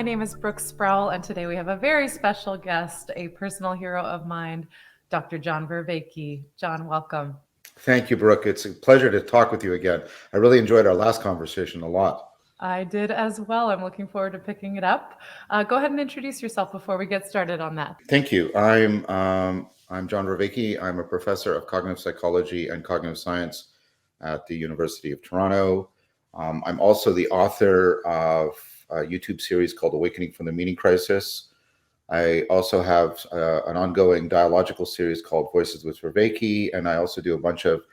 My name is Brooke Sprowl, and today we have a very special guest, a personal hero of mine, Dr. John Vervaeke. John, welcome. Thank you, Brooke. It's a pleasure to talk with you again. I really enjoyed our last conversation a lot. I did as well. I'm looking forward to picking it up. Go ahead and introduce yourself before we get started on that. Thank you. I'm John Vervaeke. I'm a professor of cognitive psychology and cognitive science at the University of Toronto. I'm also the author of a YouTube series called Awakening from the Meaning Crisis. I also have an ongoing dialogical series called Voices with Vervaeke, and I also do a bunch of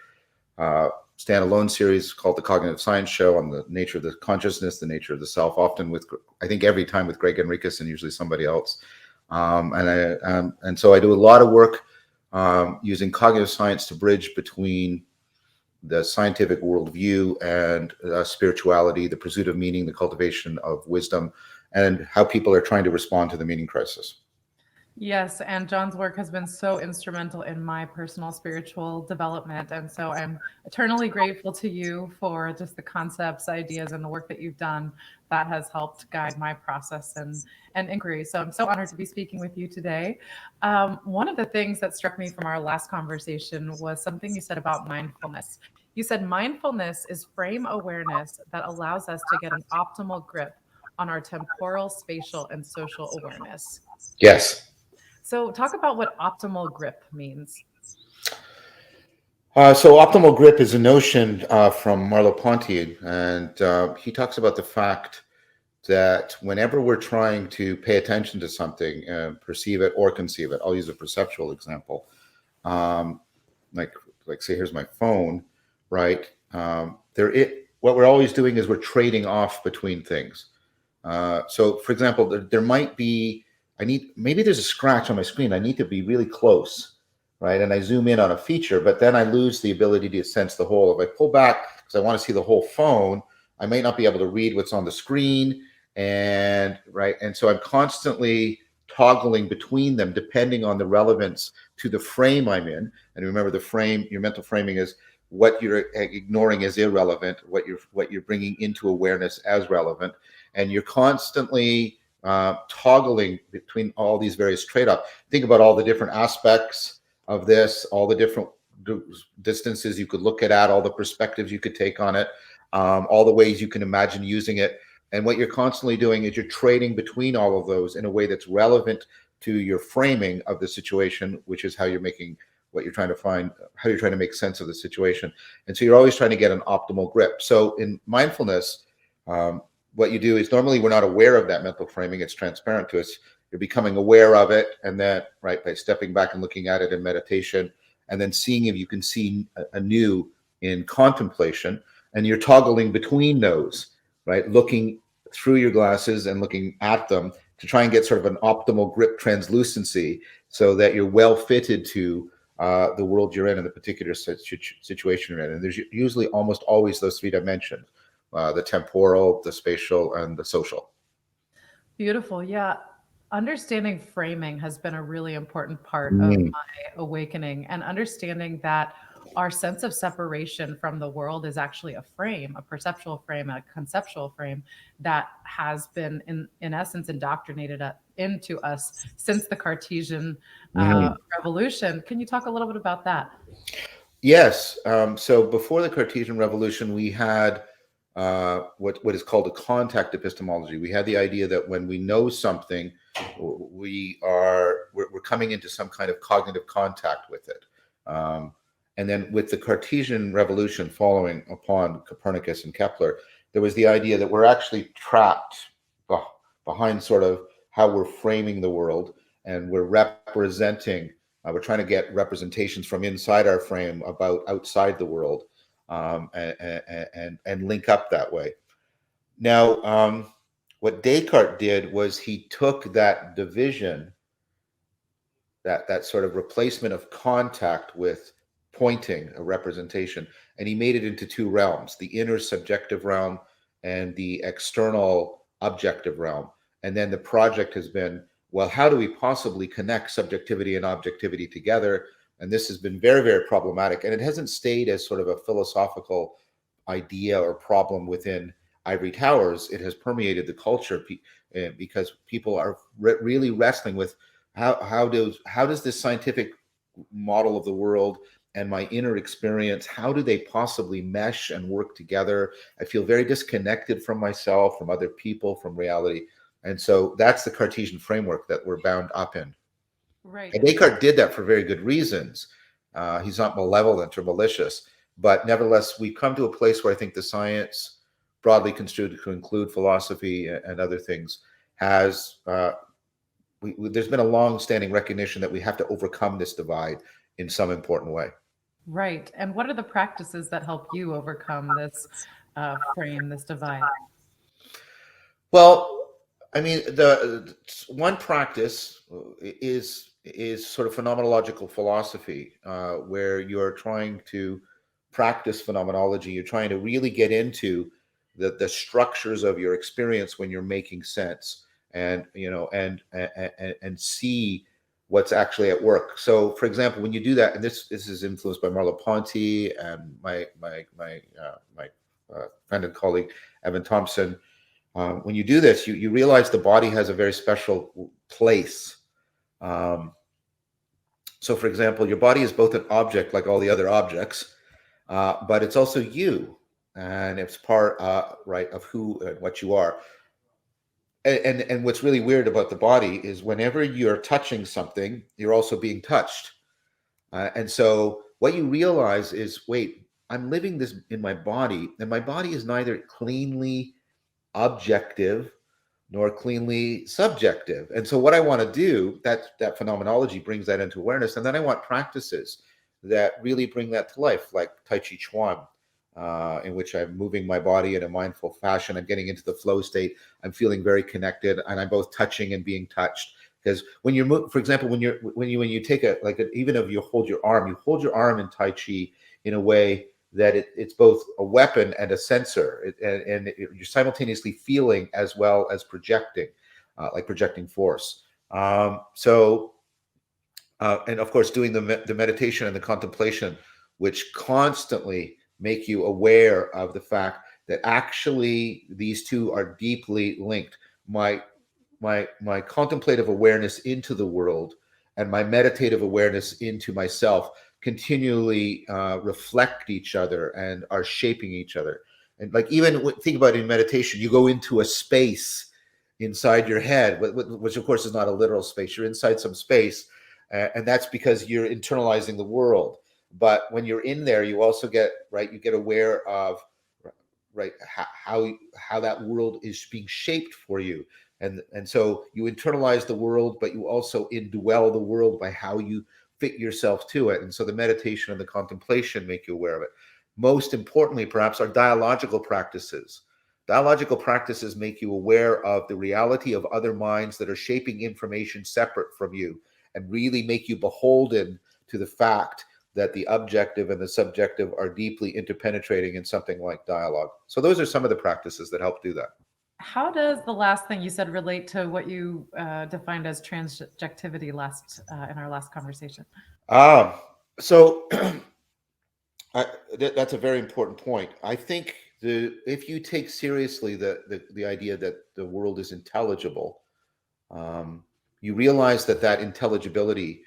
standalone series called The Cognitive Science Show on the nature of the consciousness, the nature of the self, often with, I think every time with Greg Enriquez and usually somebody else. And so I do a lot of work using cognitive science to bridge between the scientific worldview and spirituality, the pursuit of meaning, the cultivation of wisdom, and how people are trying to respond to the meaning crisis. Yes, and John's work has been so instrumental in my personal spiritual development. And so I'm eternally grateful to you for just the concepts, ideas, and the work that you've done that has helped guide my process and inquiry. So I'm so honored to be speaking with you today. One of the things that struck me from our last conversation was something you said about mindfulness. You said mindfulness is frame awareness that allows us to get an optimal grip on our temporal, spatial, and social awareness. Yes. So, talk about what optimal grip means. So optimal grip is a notion from Merleau-Ponty, and he talks about the fact that whenever we're trying to pay attention to something, perceive it or conceive it, I'll use a perceptual example. Um, like, like say, here's my phone, right? What we're always doing is we're trading off between things. So, for example, there might be, maybe there's a scratch on my screen. I need to be really close, right? And I zoom in on a feature, but then I lose the ability to sense the whole. If I pull back because I want to see the whole phone, I may not be able to read what's on the screen. And right. And so I'm constantly toggling between them depending on the relevance to the frame I'm in. And remember, the frame, your mental framing is what you're ignoring as irrelevant, what you're bringing into awareness as relevant, and you're constantly toggling between all these various trade-offs. Think about all the different aspects of this, all the different distances you could look at, all the perspectives you could take on it, all the ways you can imagine using it. And what you're constantly doing is you're trading between all of those in a way that's relevant to your framing of the situation, which is how you're making what you're trying to find, how you're trying to make sense of the situation. And so you're always trying to get an optimal grip. So in mindfulness, what you do is normally we're not aware of that mental framing. It's transparent to us. You're becoming aware of it. And then, right, by stepping back and looking at it in meditation, and then seeing if you can see anew in contemplation. And you're toggling between those, right? Looking through your glasses and looking at them to try and get sort of an optimal grip translucency so that you're well fitted to the world you're in and the particular situation you're in. And there's usually almost always those three dimensions, the temporal, the spatial, and the social. Beautiful. Yeah. Understanding framing has been a really important part of Mm. my awakening, and understanding that our sense of separation from the world is actually a frame, a perceptual frame, a conceptual frame that has been, in essence, indoctrinated into us since the Cartesian Mm. revolution. Can you talk a little bit about that? Yes. So before the Cartesian revolution, we had what is called a contact epistemology. We had the idea that when we know something, we're coming into some kind of cognitive contact with it. And then with the Cartesian revolution following upon Copernicus and Kepler, there was the idea that we're actually trapped behind sort of how we're framing the world, and we're trying to get representations from inside our frame about outside the world, and link up that way. Now, what Descartes did was he took that division, that sort of replacement of contact with pointing, a representation, and he made it into two realms: the inner subjective realm and the external objective realm. And then the project has been, well, how do we possibly connect subjectivity and objectivity together? And this has been very, very problematic. And it hasn't stayed as sort of a philosophical idea or problem within ivory towers, it has permeated the culture because people are really wrestling with how does this scientific model of the world and my inner experience, how do they possibly mesh and work together? I feel very disconnected from myself, from other people, from reality. And so that's the Cartesian framework that we're bound up in. Right. And Descartes did that for very good reasons. He's not malevolent or malicious, but nevertheless, we've come to a place where I think the science, broadly construed to include philosophy and other things, has there's been a long-standing recognition that we have to overcome this divide in some important way. Right. And what are the practices that help you overcome this frame, this divide? Well, I mean, the one practice is sort of phenomenological philosophy, where you're trying to practice phenomenology. You're trying to really get into the structures of your experience when you're making sense, and and see what's actually at work. So, for example, when you do that, and this is influenced by Merleau-Ponty and my friend and colleague Evan Thompson. When you do this, you realize the body has a very special place. Um, so, for example, your body is both an object like all the other objects, but it's also you, and it's part, right, of who and what you are. And what's really weird about the body is whenever you're touching something, you're also being touched. And so, what you realize is, wait, I'm living this in my body, and my body is neither cleanly objective nor cleanly subjective. And so what I want to do, that phenomenology brings that into awareness. And then I want practices that really bring that to life, like Tai Chi Chuan, in which I'm moving my body in a mindful fashion. I'm getting into the flow state. I'm feeling very connected, and I'm both touching and being touched. Because when you're, for example, when you take even if you hold your arm in Tai Chi in a way that it's both a weapon and a sensor, you're simultaneously feeling as well as projecting, like projecting force. And of course, doing the meditation and the contemplation, which constantly make you aware of the fact that actually these two are deeply linked. My contemplative awareness into the world and my meditative awareness into myself continually reflect each other and are shaping each other. And like even think about it in meditation, you go into a space inside your head, which of course is not a literal space. You're inside some space, and that's because you're internalizing the world. But when you're in there, you also get you get aware of how that world is being shaped for you. And so you internalize the world, but you also indwell the world by how you fit yourself to it. And so the meditation and the contemplation make you aware of it. Most importantly, perhaps, are dialogical practices. Dialogical practices make you aware of the reality of other minds that are shaping information separate from you and really make you beholden to the fact that the objective and the subjective are deeply interpenetrating in something like dialogue. So those are some of the practices that help do that. How does the last thing you said relate to what you defined as transjectivity in our last conversation? Um, so that's a very important point. I think if you take seriously the idea that the world is intelligible, you realize that intelligibility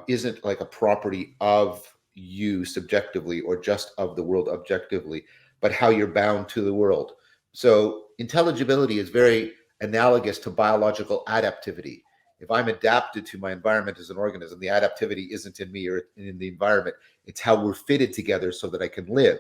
isn't like a property of you subjectively or just of the world objectively, but how you're bound to the world. So intelligibility is very analogous to biological adaptivity. If I'm adapted to my environment as an organism, the adaptivity isn't in me or in the environment. It's how we're fitted together so that I can live.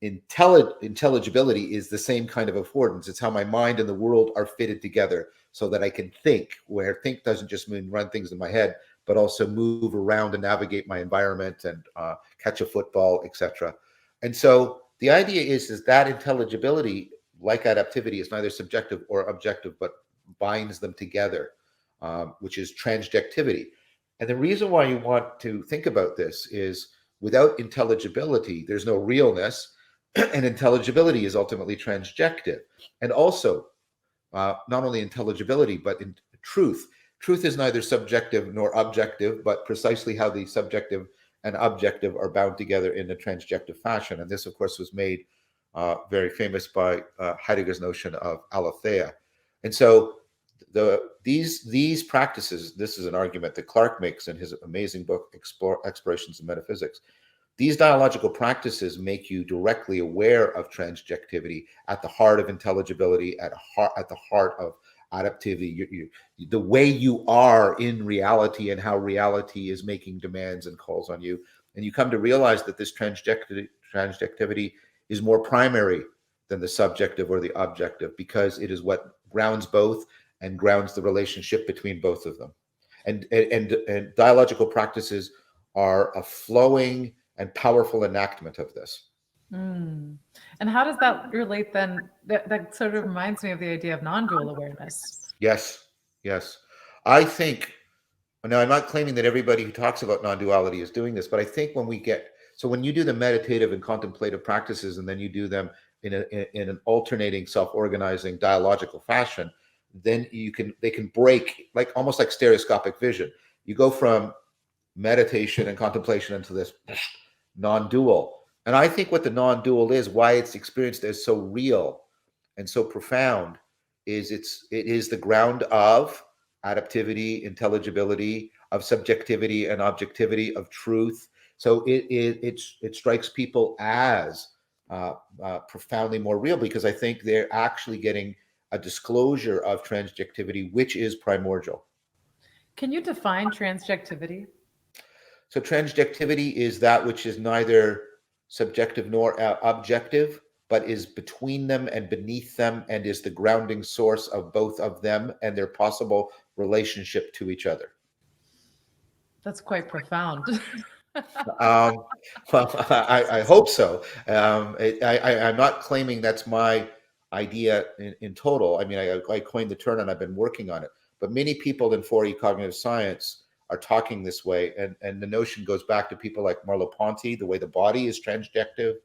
Intelligibility is the same kind of affordance. It's how my mind and the world are fitted together so that I can think, where think doesn't just mean run things in my head, but also move around and navigate my environment and catch a football, etc. And so the idea is that intelligibility, like adaptivity, is neither subjective or objective, but binds them together, which is transjectivity. And the reason why you want to think about this is without intelligibility, there's no realness, and intelligibility is ultimately transjective. And also, not only intelligibility, but in truth. Truth is neither subjective nor objective, but precisely how the subjective and objective are bound together in a transjective fashion. And this, of course, was made very famous by Heidegger's notion of aletheia. And so these practices, this is an argument that Clarke makes in his amazing book, Explorations in Metaphysics. These dialogical practices make you directly aware of transjectivity at the heart of intelligibility, at the heart of adaptivity, the way you are in reality and how reality is making demands and calls on you. And you come to realize that this transjectivity is more primary than the subjective or the objective, because it is what grounds both and grounds the relationship between both of them. And dialogical practices are a flowing and powerful enactment of this. Mm. And how does that relate then? That sort of reminds me of the idea of non-dual awareness. Yes, yes. I think, now I'm not claiming that everybody who talks about non-duality is doing this, but I think when you do the meditative and contemplative practices, and then you do them in an alternating, self-organizing, dialogical fashion, then they can break, like almost like stereoscopic vision. You go from meditation and contemplation into this non-dual. And I think what the non-dual is, why it's experienced as so real and so profound, is it is the ground of adaptivity, intelligibility, of subjectivity and objectivity, of truth. So it strikes people as profoundly more real, because I think they're actually getting a disclosure of transjectivity, which is primordial. Can you define transjectivity? So transjectivity is that which is neither subjective nor objective, but is between them and beneath them, and is the grounding source of both of them and their possible relationship to each other. That's quite profound. Um, well, I hope so. I'm not claiming that's my idea in total. I mean, I coined the term and I've been working on it. But many people in 4E cognitive science are talking this way. And the notion goes back to people like Merleau-Ponty, the way the body is transjective,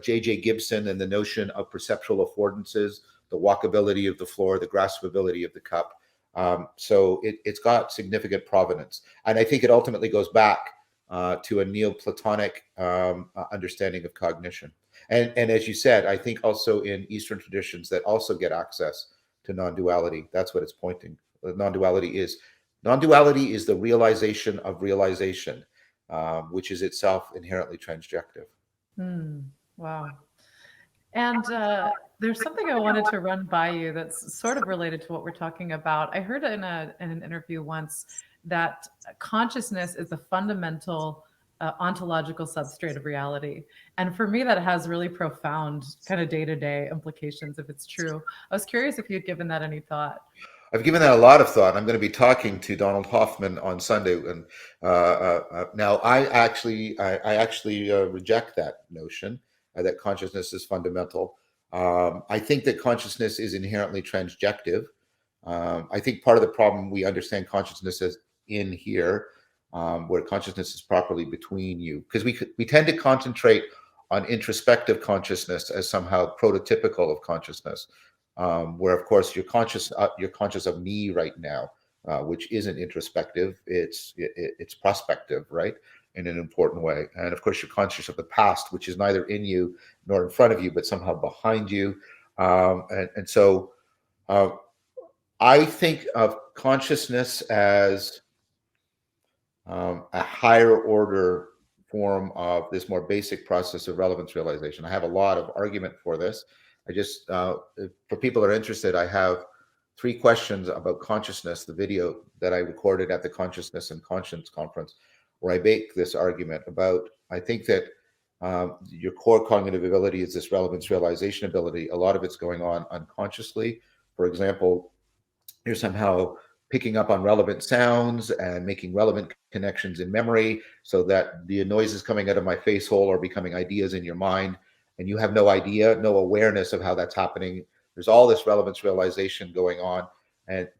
J.J. Gibson, and the notion of perceptual affordances, the walkability of the floor, the graspability of the cup. So it's got significant provenance. And I think it ultimately goes back to a Neoplatonic understanding of cognition. And as you said, I think also in Eastern traditions that also get access to non-duality, that's what it's pointing. Non-duality is the realization of realization, which is itself inherently transjective. Wow. And there's something I wanted to run by you that's sort of related to what we're talking about. I heard in an interview once that consciousness is a fundamental ontological substrate of reality. And for me, that has really profound kind of day-to-day implications if it's true. I was curious if you'd given that any thought. I've given that a lot of thought. I'm going to be talking to Donald Hoffman on Sunday, and now I actually reject that notion that consciousness is fundamental. I think that consciousness is inherently transjective. I think part of the problem, we understand consciousness as in here, where consciousness is properly between you, because we tend to concentrate on introspective consciousness as somehow prototypical of consciousness. Where of course you're conscious of me right now, which isn't introspective. It's prospective, right, in an important way. And of course you're conscious of the past, which is neither in you nor in front of you, but somehow behind you. And so I think of consciousness as a higher order form of this more basic process of relevance realization. I have a lot of argument for this. I just, for people that are interested, I have 3 questions about consciousness, the video that I recorded at the Consciousness and Conscience conference, where I make this argument about, I think that your core cognitive ability is this relevance realization ability. A lot of it's going on unconsciously. For example, you're somehow picking up on relevant sounds and making relevant connections in memory, so that the noises coming out of my face hole are becoming ideas in your mind, and you have no idea, no awareness of how that's happening. There's all this relevance realization going on,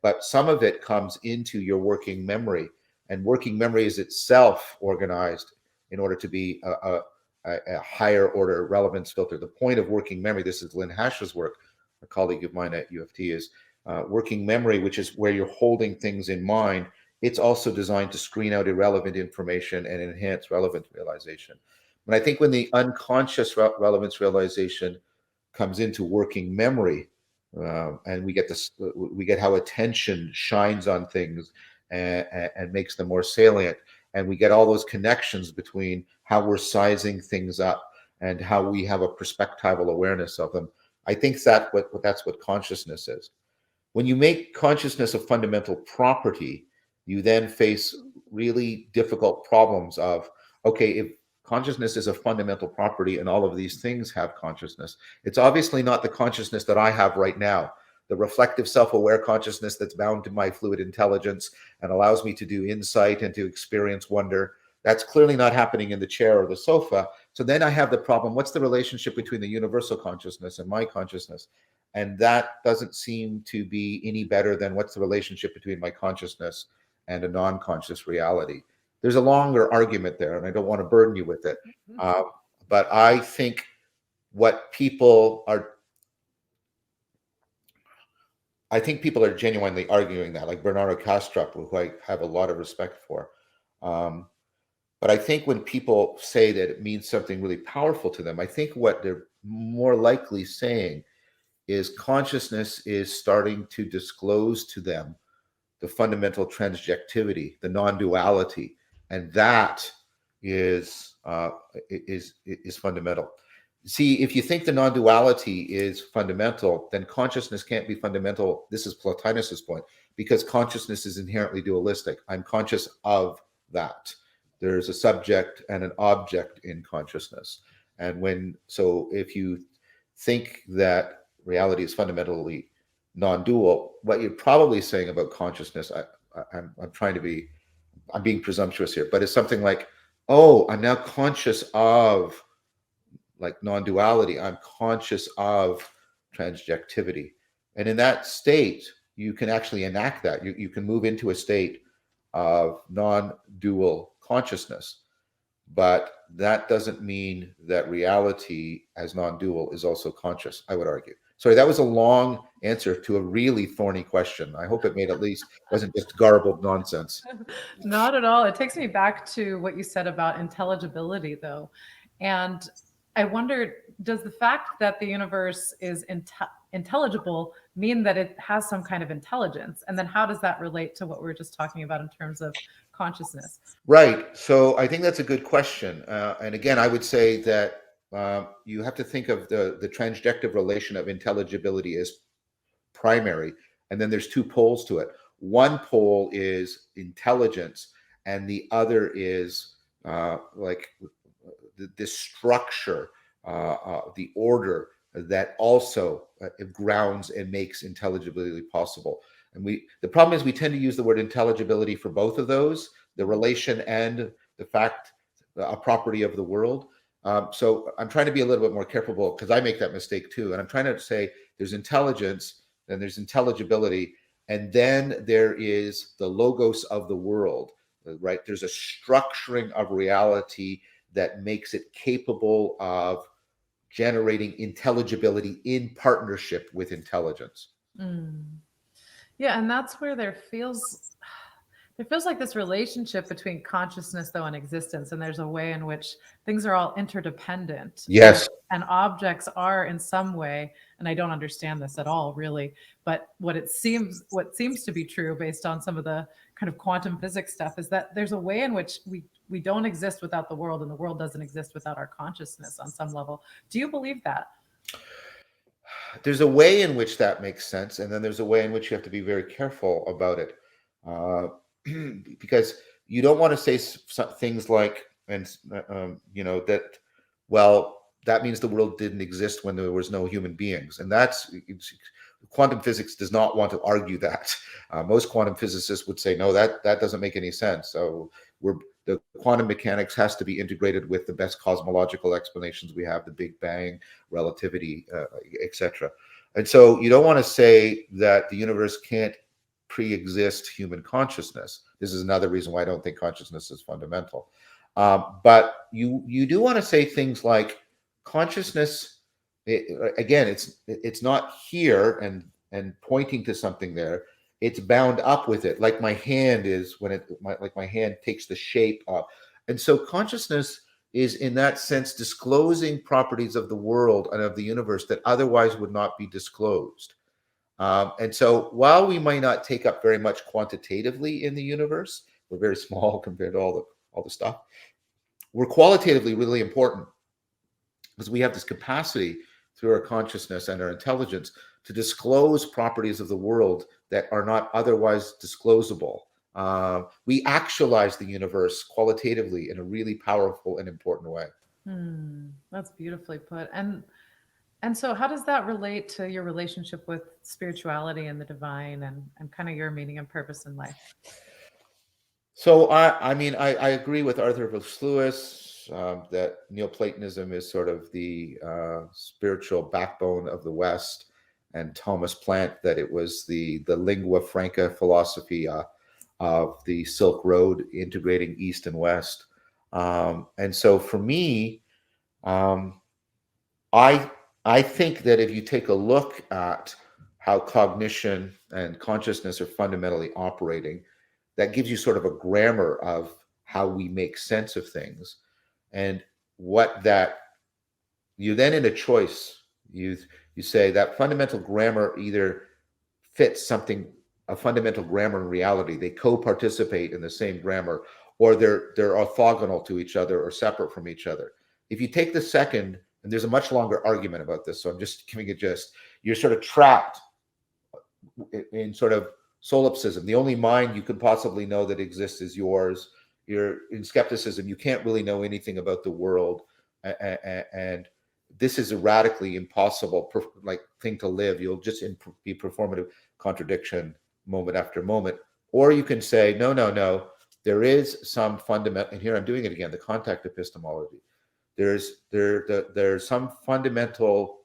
but some of it comes into your working memory, and working memory is itself organized in order to be a higher order relevance filter. The point of working memory, this is Lynn Hash's work, a colleague of mine at UFT, is working memory, which is where you're holding things in mind. It's also designed to screen out irrelevant information and enhance relevant realization. And I think when the unconscious relevance realization comes into working memory, and we get this, we get how attention shines on things and makes them more salient, and we get all those connections between how we're sizing things up and how we have a perspectival awareness of them. I think that's what consciousness is. When you make consciousness a fundamental property, you then face really difficult problems of, okay, if consciousness is a fundamental property and all of these things have consciousness, it's obviously not the consciousness that I have right now. The reflective self-aware consciousness that's bound to my fluid intelligence and allows me to do insight and to experience wonder. That's clearly not happening in the chair or the sofa. So then I have the problem, what's the relationship between the universal consciousness and my consciousness? And that doesn't seem to be any better than what's the relationship between my consciousness and a non-conscious reality. There's a longer argument there, and I don't want to burden you with it. But I think what people are, I think people are genuinely arguing that, like Bernardo Kastrup, who I have a lot of respect for. But I think when people say that it means something really powerful to them, I think what they're more likely saying is consciousness is starting to disclose to them the fundamental transjectivity, the non-duality, and that is fundamental. See, if you think the non-duality is fundamental, then consciousness can't be fundamental. This is Plotinus's point, because consciousness is inherently dualistic. I'm conscious of that. There's a subject and an object in consciousn's. And so if you think that reality is fundamentally non-dual, what you're probably saying about consciousness, I'm being presumptuous here, but it's something like, oh, I'm now conscious of like non-duality. I'm conscious of transjectivity. And in that state, you can actually enact that. You can move into a state of non-dual consciousness. But that doesn't mean that reality as non-dual is also conscious, I would argue. Sorry, that was a long answer to a really thorny question. I hope it made at least wasn't just garbled nonsense. Not at all. It takes me back to what you said about intelligibility, though. And I wondered, does the fact that the universe is intelligible mean that it has some kind of intelligence? And then how does that relate to what we were just talking about in terms of consciousness? Right. So I think that's a good question. And again, I would say that you have to think of the transjective relation of intelligibility as primary, and then there's two poles to it. One pole is intelligence, and the other is like the structure, the order that also grounds and makes intelligibility possible. And the problem is we tend to use the word intelligibility for both of those, the relation and the fact, a property of the world. So I'm trying to be a little bit more careful because I make that mistake too. And I'm trying to say there's intelligence, then there's intelligibility, and then there is the logos of the world, right? There's a structuring of reality that makes it capable of generating intelligibility in partnership with intelligence. Mm. Yeah, and that's where there feels like this relationship between consciousness though and existence, and there's a way in which things are all interdependent. Yes. And objects are in some way, and I don't understand this at all really, but what seems to be true based on some of the kind of quantum physics stuff is that there's a way in which we don't exist without the world, and the world doesn't exist without our consciousness on some level. Do you believe that? There's a way in which that makes sense, and then there's a way in which you have to be very careful about it, because you don't want to say things like, and that, well, that means the world didn't exist when there was no human beings, and quantum physics does not want to argue that. Most quantum physicists would say, no, that doesn't make any sense. So the quantum mechanics has to be integrated with the best cosmological explanations we have, the Big Bang, relativity, etc. And so you don't want to say that the universe can't pre-exist human consciousness. This is another reason why I don't think consciousness is fundamental. But you do want to say things like consciousness. Again, it's not here and pointing to something there. It's bound up with it, like my hand is when my hand takes the shape of. And so consciousness is in that sense disclosing properties of the world and of the universe that otherwise would not be disclosed. And so while we might not take up very much quantitatively in the universe, we're very small compared to all the stuff, we're qualitatively really important because we have this capacity through our consciousness and our intelligence to disclose properties of the world that are not otherwise disclosable. We actualize the universe qualitatively in a really powerful and important way. That's beautifully put. And so how does that relate to your relationship with spirituality and the divine and kind of your meaning and purpose in life? So I mean, I agree with Arthur Wilkes Lewis that Neoplatonism is sort of the spiritual backbone of the West, and Thomas Plant that it was the lingua franca philosophy of the Silk Road, integrating East and West. And so for me, um, I I think that if you take a look at how cognition and consciousness are fundamentally operating, that gives you sort of a grammar of how we make sense of things, and what that you then in a choice you say that fundamental grammar either fits something, a fundamental grammar in reality, they co-participate in the same grammar, or they're orthogonal to each other or separate from each other. If you take the second, and there's a much longer argument about this, so I'm just giving it, just you're sort of trapped in sort of solipsism. The only mind you could possibly know that exists is yours. You're in skepticism. You can't really know anything about the world, and this is a radically impossible like thing to live. You'll just be performative contradiction moment after moment. Or you can say, no, no, no. There is some fundamental, and here I'm doing it again. The contact epistemology. There's some fundamental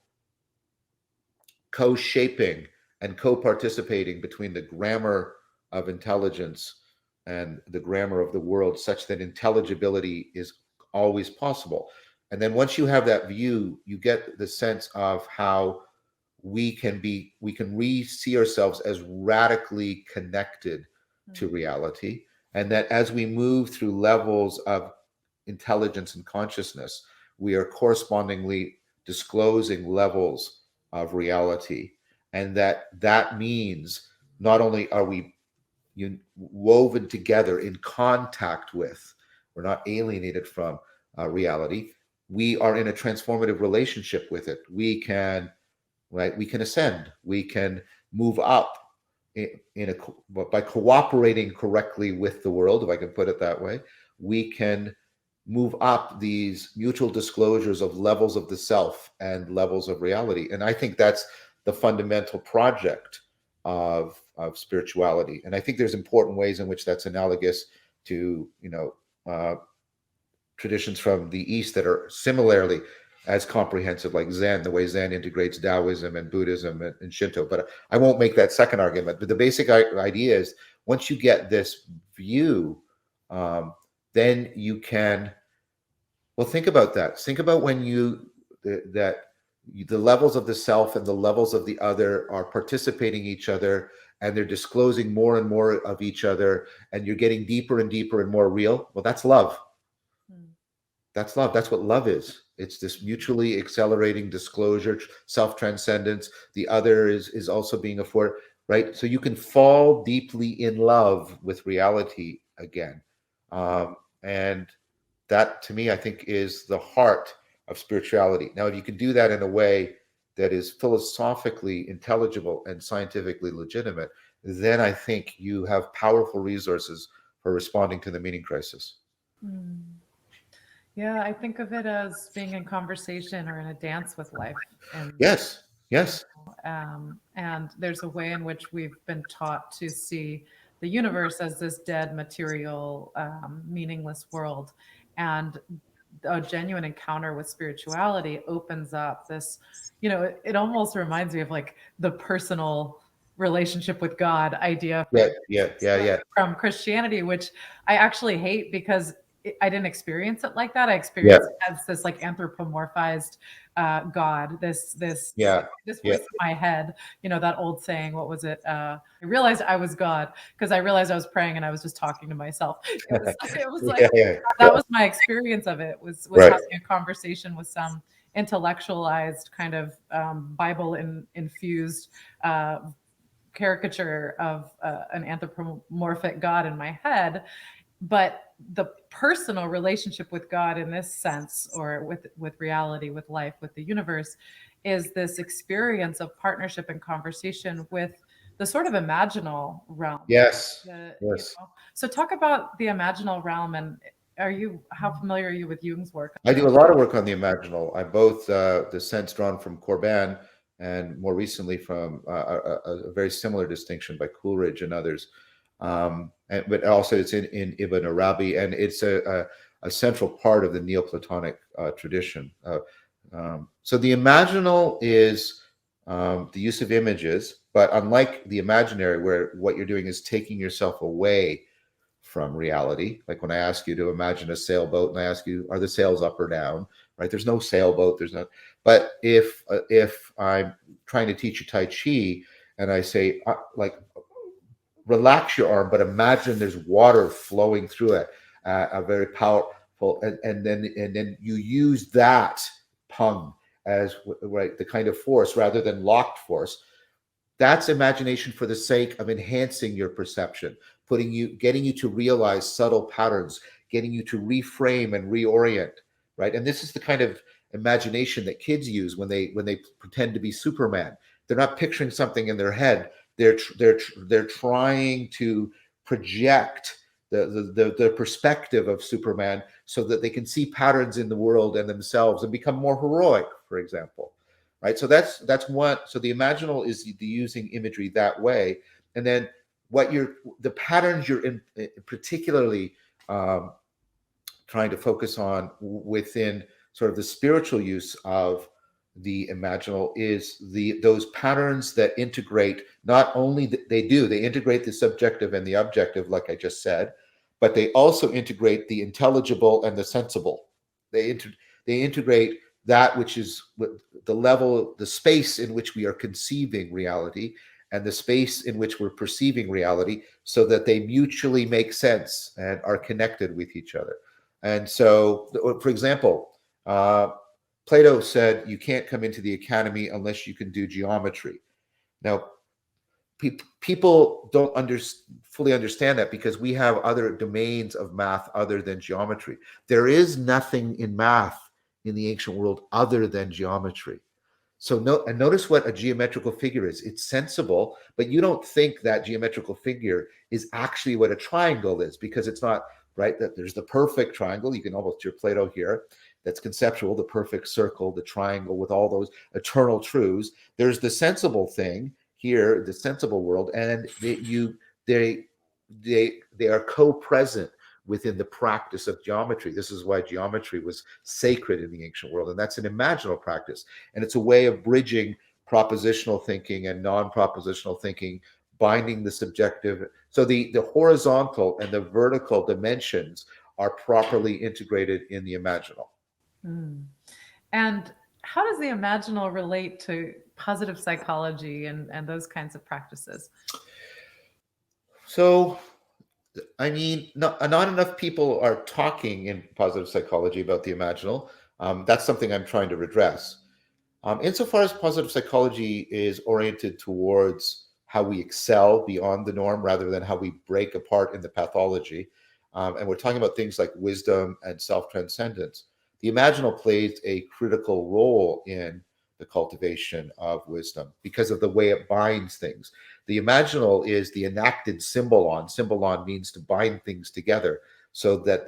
co-shaping and co-participating between the grammar of intelligence and the grammar of the world, such that intelligibility is always possible. And then once you have that view, you get the sense of how we can re-see ourselves as radically connected to reality, and that as we move through levels of intelligence and consciousness, we are correspondingly disclosing levels of reality, and that means not only are we woven together in contact with, we're not alienated from reality, we are in a transformative relationship with it. We can, right, we can ascend, we can move up in a by cooperating correctly with the world, if I can put it that way. We can move up these mutual disclosures of levels of the self and levels of reality. And I think that's the fundamental project of spirituality. And I think there's important ways in which that's analogous to, traditions from the East that are similarly as comprehensive, like Zen, the way Zen integrates Taoism and Buddhism and Shinto. But I won't make that second argument. But the basic idea is, once you get this view, then you can, well, think about that. Think about when that the levels of the self and the levels of the other are participating each other, and they're disclosing more and more of each other, and you're getting deeper and deeper and more real. Well, that's love. That's love. That's what love is. It's this mutually accelerating disclosure, self-transcendence. The other is also being afforded, right? So you can fall deeply in love with reality again. And that, to me, I think, is the heart of spirituality. Now, if you can do that in a way that is philosophically intelligible and scientifically legitimate, then I think you have powerful resources for responding to the meaning crisis. Yeah, I think of it as being in conversation or in a dance with life. And Yes, yes. and there's a way in which we've been taught to see the universe as this dead, material, meaningless world. And a genuine encounter with spirituality opens up this, it almost reminds me of like the personal relationship with God idea Yeah, yeah, yeah, yeah. from Christianity, which I actually hate because I didn't experience it like that. I Yeah, experienced it as this like anthropomorphized God, yeah, this yeah, voice in my head, that old saying, what was it? I realized I was God because I realized I was praying and I was just talking to myself. It was like yeah, yeah, that was my experience of it, was right. having a conversation with some intellectualized kind of Bible infused caricature of an anthropomorphic God in my head. But the personal relationship with God in this sense, or with reality, with life, with the universe, is this experience of partnership and conversation with the sort of imaginal realm. Yes, The, you yes. know, so talk about the imaginal realm, and how familiar are you with Jung's work? I do a lot of work on the imaginal. I both the sense drawn from Corbin and more recently from a very similar distinction by Coleridge and others. But also it's in Ibn Arabi, and it's a central part of the Neoplatonic tradition. So the imaginal is the use of images, but unlike the imaginary, where what you're doing is taking yourself away from reality. Like when I ask you to imagine a sailboat and I ask you, are the sails up or down? Right? There's no sailboat. There's no. But if I'm trying to teach you Tai Chi and I say, like, relax your arm, but imagine there's water flowing through it, a very powerful, and then you use that pung as right the kind of force rather than locked force. That's imagination for the sake of enhancing your perception, getting you to realize subtle patterns, getting you to reframe and reorient, right? And this is the kind of imagination that kids use when they pretend to be Superman. They're not picturing something in their head. They're trying to project the perspective of Superman so that they can see patterns in the world and themselves and become more heroic, for example, right? So that's what. So the imaginal is the using imagery that way, and then the patterns you're in, particularly um, trying to focus on within sort of the spiritual use of the imaginal is those patterns that integrate not only they integrate the subjective and the objective, like I just said, but they also integrate the intelligible and the sensible. They integrate that which is the level, the space in which we are conceiving reality, and the space in which we're perceiving reality, so that they mutually make sense and are connected with each other. And so, for example, Plato said you can't come into the academy unless you can do geometry. Now, people don't fully understand that because we have other domains of math other than geometry. There is nothing in math in the ancient world other than geometry. So notice what a geometrical figure is. It's sensible, but you don't think that geometrical figure is actually what a triangle is, because it's not, right? That there's the perfect triangle. You can almost your Plato here. That's conceptual, the perfect circle, the triangle with all those eternal truths. There's the sensible thing here, the sensible world, and they they are co-present within the practice of geometry. This is why geometry was sacred in the ancient world, and that's an imaginal practice. And it's a way of bridging propositional thinking and non-propositional thinking, binding the subjective. So the horizontal and the vertical dimensions are properly integrated in the imaginal. Mm. And how does the imaginal relate to positive psychology and those kinds of practices? So, I mean, not enough people are talking in positive psychology about the imaginal. That's something I'm trying to redress. Insofar as positive psychology is oriented towards how we excel beyond the norm rather than how we break apart in the pathology, and we're talking about things like wisdom and self-transcendence, the imaginal plays a critical role in the cultivation of wisdom because of the way it binds things. The imaginal is the enacted symbolon. Symbolon means to bind things together so that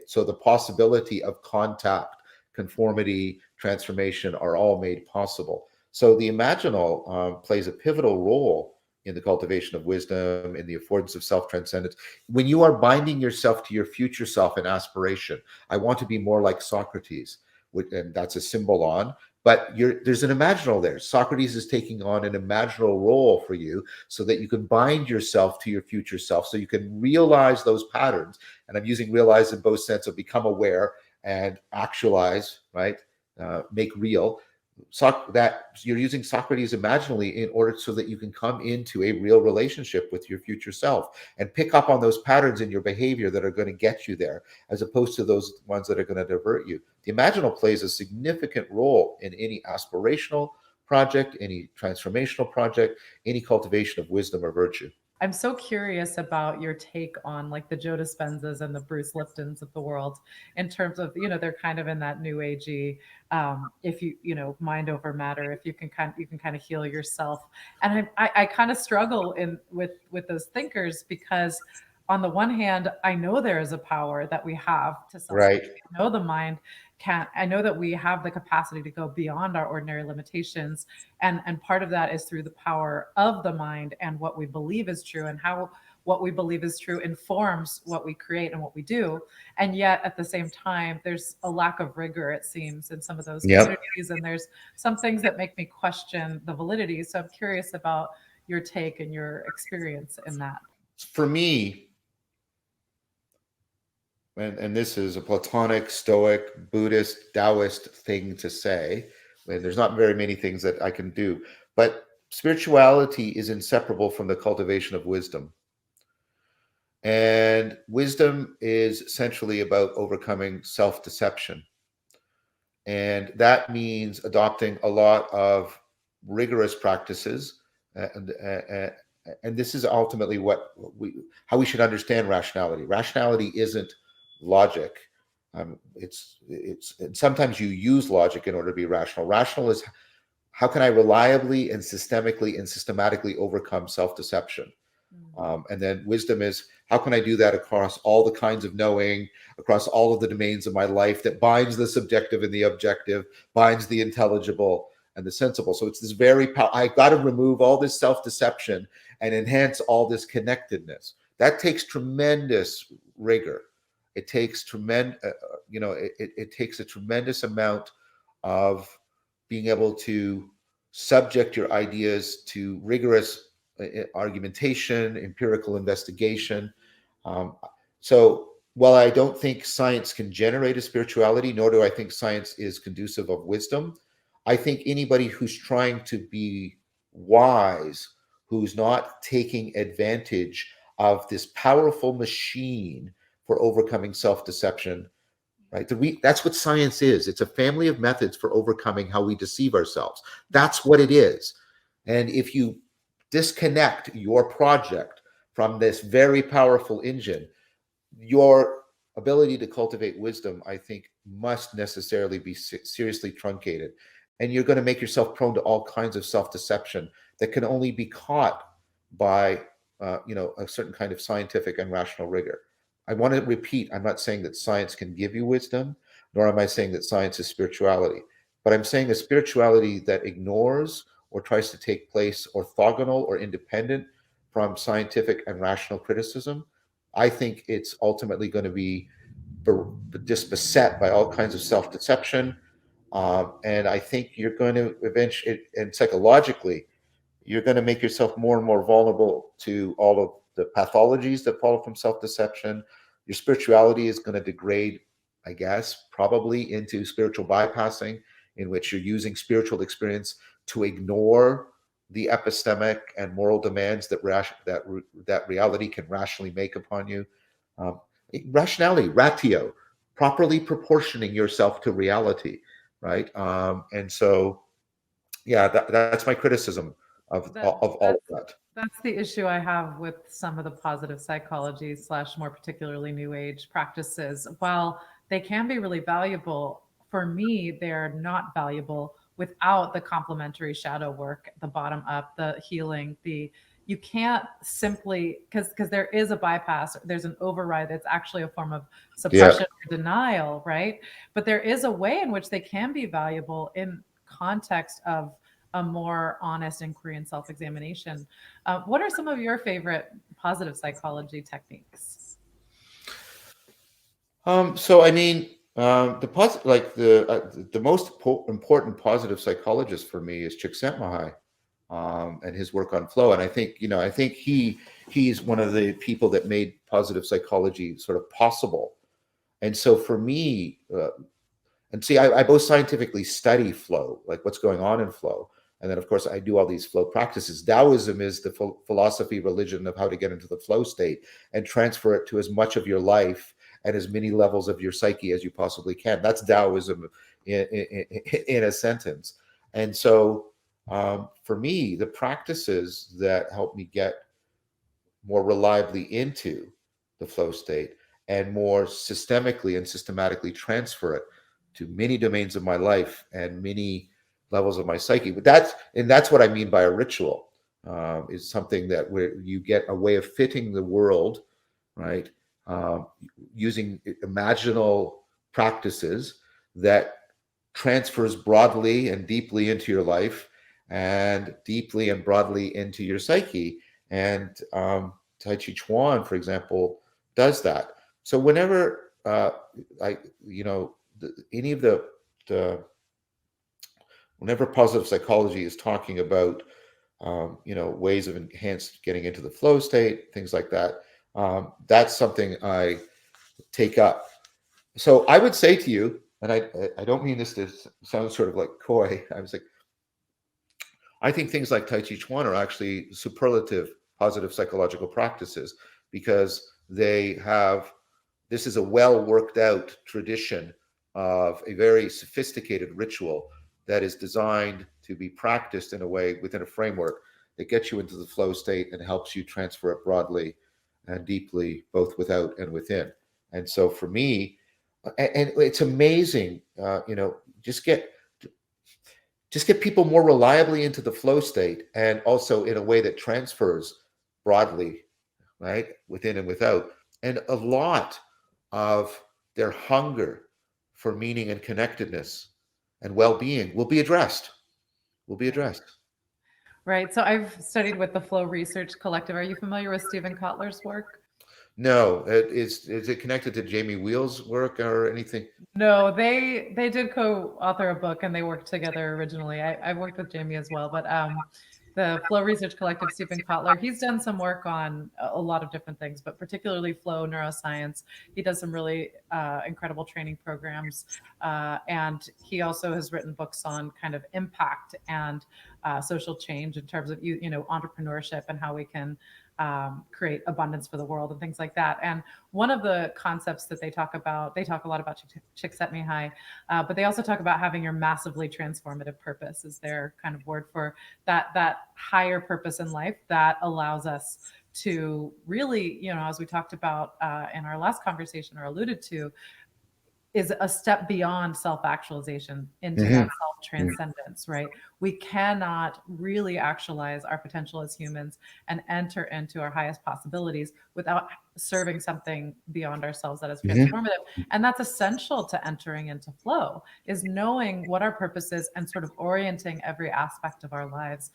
so the possibility of contact, conformity, transformation are all made possible. So the imaginal plays a pivotal role in the cultivation of wisdom, in the affordance of self-transcendence. When you are binding yourself to your future self and aspiration, I want to be more like Socrates, and that's a symbolon. but there's an imaginal there. Socrates is taking on an imaginal role for you so that you can bind yourself to your future self, so you can realize those patterns. And I'm using realize in both sense of become aware and actualize, right? Make real. That you're using Socrates imaginally in order so that you can come into a real relationship with your future self and pick up on those patterns in your behavior that are going to get you there, as opposed to those ones that are going to divert you. The imaginal plays a significant role in any aspirational project, any transformational project, any cultivation of wisdom or virtue. I'm so curious about your take on like the Joe Dispenzas and the Bruce Liftons of the world in terms of, they're kind of in that new agey, if mind over matter, if you can kind of heal yourself. And I kind of struggle with those thinkers because on the one hand, I know there is a power that we have to self. Right. I know the mind can. I know that we have the capacity to go beyond our ordinary limitations, and part of that is through the power of the mind and what we believe is true, and how what we believe is true informs what we create and what we do. And yet at the same time, there's a lack of rigor, it seems, in some of those Yep. communities, and there's some things that make me question the validity. So I'm curious about your take and your experience in that. For me, and this is a Platonic, Stoic, Buddhist, Taoist thing to say. And there's not very many things that I can do, but spirituality is inseparable from the cultivation of wisdom. And wisdom is essentially about overcoming self deception. And that means adopting a lot of rigorous practices. And this is ultimately how we should understand rationality. Rationality isn't logic. And sometimes you use logic in order to be rational. Rational is how can I reliably and systemically and systematically overcome self-deception? And then wisdom is how can I do that across all the kinds of knowing, across all of the domains of my life that binds the subjective and the objective, binds the intelligible and the sensible. So it's this I've got to remove all this self-deception and enhance all this connectedness. That takes tremendous rigor. It takes it takes a tremendous amount of being able to subject your ideas to rigorous argumentation, empirical investigation. So while I don't think science can generate a spirituality, nor do I think science is conducive of wisdom, I think anybody who's trying to be wise, who's not taking advantage of this powerful machine for overcoming self-deception, right? That's what science is. It's a family of methods for overcoming how we deceive ourselves. That's what it is. And if you disconnect your project from this very powerful engine, your ability to cultivate wisdom, I think, must necessarily be seriously truncated. And you're going to make yourself prone to all kinds of self-deception that can only be caught by, a certain kind of scientific and rational rigor. I want to repeat, I'm not saying that science can give you wisdom, nor am I saying that science is spirituality. But I'm saying a spirituality that ignores or tries to take place orthogonal or independent from scientific and rational criticism, I think it's ultimately going to be just beset by all kinds of self-deception. And I think you're going to eventually, and psychologically, you're going to make yourself more and more vulnerable to all of the pathologies that follow from self-deception. Your spirituality is going to degrade, I guess, probably into spiritual bypassing, in which you're using spiritual experience to ignore the epistemic and moral demands that reality can rationally make upon you. Um, Rationality, ratio, properly proportioning yourself to reality, right? And so, yeah, that's my criticism of That all of that's that. that's the issue I have with some of the positive psychology slash more particularly new age practices. While they can be really valuable, for me, they're not valuable without the complementary shadow work, the bottom up, the healing, the you can't simply because there is a bypass, there's an override that's actually a form of Yeah. suppression or denial, right? But there is a way in which they can be valuable in context of a more honest inquiry and self examination. What are some of your favorite positive psychology techniques? So I mean, The most important positive psychologist for me is Csikszentmihalyi, and his work on flow. And I think he's one of the people that made positive psychology sort of possible. And so for me, and see, I both scientifically study flow, like what's going on in flow, and then of course I do all these flow practices. Taoism is the philosophy, religion of how to get into the flow state and transfer it to as much of your life and as many levels of your psyche as you possibly can. That's Taoism in a sentence. And so for me, the practices that help me get more reliably into the flow state and more systemically and systematically transfer it to many domains of my life and many levels of my psyche. But that's what I mean by a ritual. Is something that where you get a way of fitting the world, right? Um, Using imaginal practices that transfers broadly and deeply into your life and deeply and broadly into your psyche. And Tai Chi Chuan, for example, does that. So whenever I, you know, any of the whenever positive psychology is talking about, ways of enhanced getting into the flow state, things like that, that's something I take up. So I would say to you, and I don't mean this to sound sort of like coy. I was like, I think things like Tai Chi Chuan are actually superlative positive psychological practices because they have this is a well worked out tradition of a very sophisticated ritual that is designed to be practiced in a way within a framework that gets you into the flow state and helps you transfer it broadly and deeply, both without and within. And so for me, and it's amazing, just get people more reliably into the flow state and also in a way that transfers broadly, right, within and without. And a lot of their hunger for meaning and connectedness and well-being will be addressed. Will be Right. addressed. Right. So I've studied with the Flow Research Collective. Are you familiar with Stephen Kotler's work? No, is it connected to Jamie Wheel's work or anything? No, they did co-author a book and they worked together originally. I've worked with Jamie as well, but the Flow Research Collective, Stephen Kotler, he's done some work on a lot of different things, but particularly flow neuroscience. He does some really incredible training programs, and he also has written books on kind of impact and social change in terms of entrepreneurship and how we can create abundance for the world and things like that. And one of the concepts that they talk a lot about Csikszentmihalyi, but they also talk about having your massively transformative purpose is their kind of word for that higher purpose in life that allows us to really, as we talked about in our last conversation or alluded to, is a step beyond self-actualization into Mm-hmm. that self-transcendence, right? We cannot really actualize our potential as humans and enter into our highest possibilities without serving something beyond ourselves that is Mm-hmm. transformative. And that's essential to entering into flow, is knowing what our purpose is and sort of orienting every aspect of our lives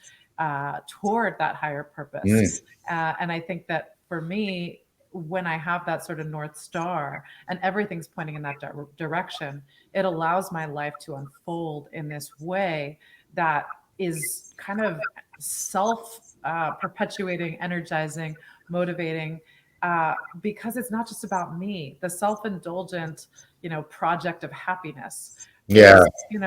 toward that higher purpose. Mm-hmm. And I think that for me, when I have that sort of North Star and everything's pointing in that direction, it allows my life to unfold in this way that is kind of self perpetuating, energizing, motivating, because it's not just about me. The self indulgent, project of happiness Yeah. is,